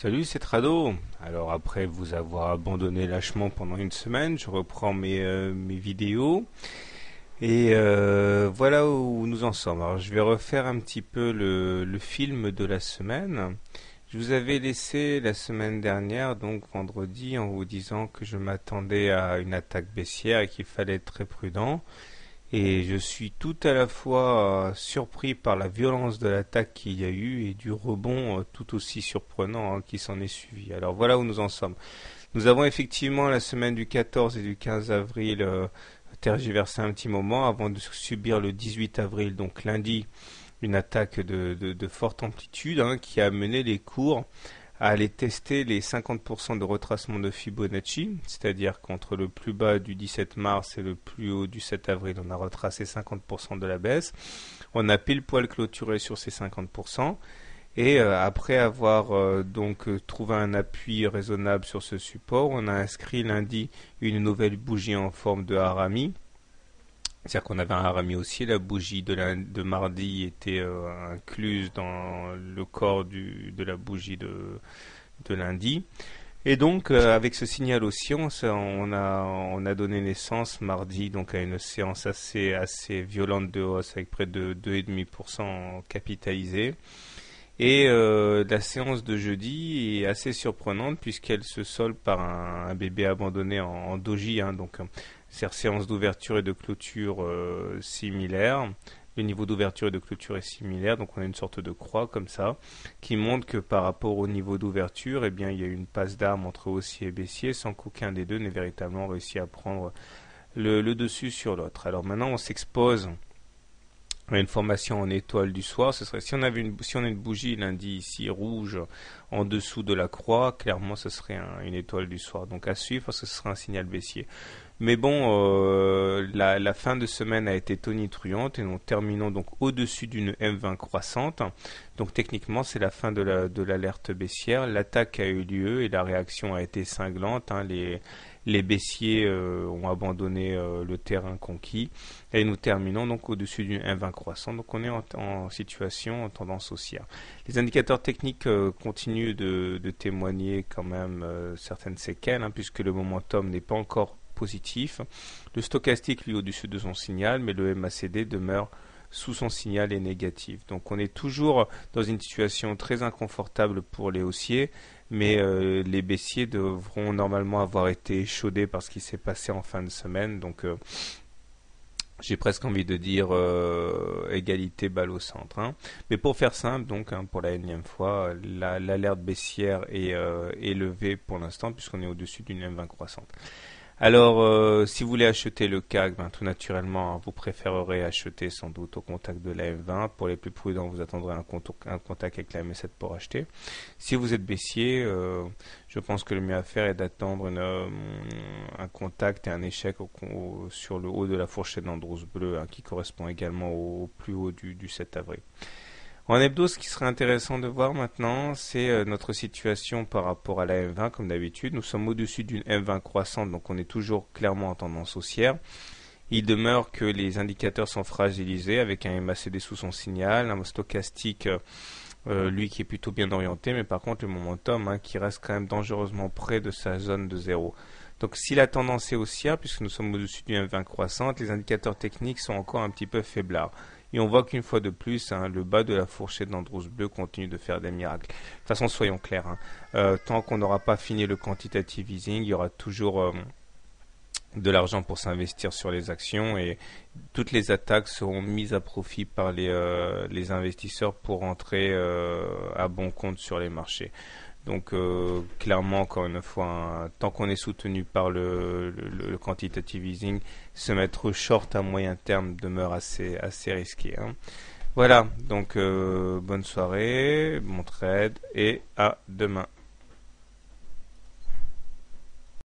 Salut, c'est Trado. Alors après vous avoir abandonné lâchement pendant une semaine, je reprends mes vidéos et voilà où nous en sommes. Alors je vais refaire un petit peu le film de la semaine. Je vous avais laissé la semaine dernière, donc vendredi, en vous disant que je m'attendais à une attaque baissière et qu'il fallait être très prudent. Et je suis tout à la fois surpris par la violence de l'attaque qu'il y a eu et du rebond tout aussi surprenant qui s'en est suivi. Alors voilà où nous en sommes. Nous avons effectivement la semaine du 14 et du 15 avril tergiversé un petit moment avant de subir le 18 avril, donc lundi, une attaque de forte amplitude qui a mené les cours à aller tester les 50% de retracement de Fibonacci, c'est-à-dire qu'entre le plus bas du 17 mars et le plus haut du 7 avril, on a retracé 50% de la baisse. On a pile poil clôturé sur ces 50%. Et après avoir trouvé un appui raisonnable sur ce support, on a inscrit lundi une nouvelle bougie en forme de harami. C'est-à-dire qu'on avait un harami aussi, la bougie de mardi était incluse dans le corps de la bougie de lundi. Et donc, avec ce signal aussi, on a donné naissance mardi donc à une séance assez violente de hausse avec près de 2,5% capitalisé. Et la séance de jeudi est assez surprenante puisqu'elle se solde par un bébé abandonné en doji, donc c'est séance d'ouverture et de clôture similaire. Le niveau d'ouverture et de clôture est similaire, donc on a une sorte de croix comme ça, qui montre que par rapport au niveau d'ouverture, eh bien, il y a eu une passe d'armes entre haussier et baissier, sans qu'aucun des deux n'ait véritablement réussi à prendre le dessus sur l'autre. Alors maintenant, on s'expose à une formation en étoile du soir. Ce serait si on a une bougie lundi ici rouge en dessous de la croix, clairement, ce serait une étoile du soir. Donc à suivre, parce que ce serait un signal baissier. Mais bon, la fin de semaine a été tonitruante et nous terminons donc au-dessus d'une M20 croissante. Donc techniquement, c'est la fin de l'alerte baissière. L'attaque a eu lieu et la réaction a été cinglante. Les baissiers ont abandonné le terrain conquis et nous terminons donc au-dessus d'une M20 croissante. Donc on est en situation en tendance haussière. Les indicateurs techniques continuent de témoigner quand même certaines séquelles puisque le momentum n'est pas encore positif. Le stochastique lui au-dessus de son signal, mais le MACD demeure sous son signal et négatif. Donc on est toujours dans une situation très inconfortable pour les haussiers, mais les baissiers devront normalement avoir été échaudés par ce qui s'est passé en fin de semaine. Donc j'ai presque envie de dire égalité balle au centre. Mais pour faire simple, donc pour la énième fois, l'alerte baissière est levée pour l'instant puisqu'on est au-dessus d'une M20 croissante. Alors, si vous voulez acheter le CAC, tout naturellement, vous préférerez acheter sans doute au contact de la M20. Pour les plus prudents, vous attendrez un contact avec la M7 pour acheter. Si vous êtes baissier, je pense que le mieux à faire est d'attendre un contact et un échec sur le haut de la fourchette d'Andros bleu, qui correspond également au plus haut du 7 avril. En hebdo, ce qui serait intéressant de voir maintenant, c'est notre situation par rapport à la M20, comme d'habitude. Nous sommes au-dessus d'une M20 croissante, donc on est toujours clairement en tendance haussière. Il demeure que les indicateurs sont fragilisés avec un MACD sous son signal, un stochastique, lui qui est plutôt bien orienté, mais par contre le momentum qui reste quand même dangereusement près de sa zone de zéro. Donc si la tendance est haussière, puisque nous sommes au-dessus d'une M20 croissante, les indicateurs techniques sont encore un petit peu faiblards. Et on voit qu'une fois de plus, le bas de la fourchette d'Andros bleu continue de faire des miracles. De toute façon, soyons clairs. Tant qu'on n'aura pas fini le quantitative easing, il y aura toujours de l'argent pour s'investir sur les actions et toutes les attaques seront mises à profit par les investisseurs pour entrer à bon compte sur les marchés. Donc clairement, encore une fois, tant qu'on est soutenu par le quantitative easing, se mettre short à moyen terme demeure assez risqué. Voilà, donc bonne soirée, bon trade et à demain.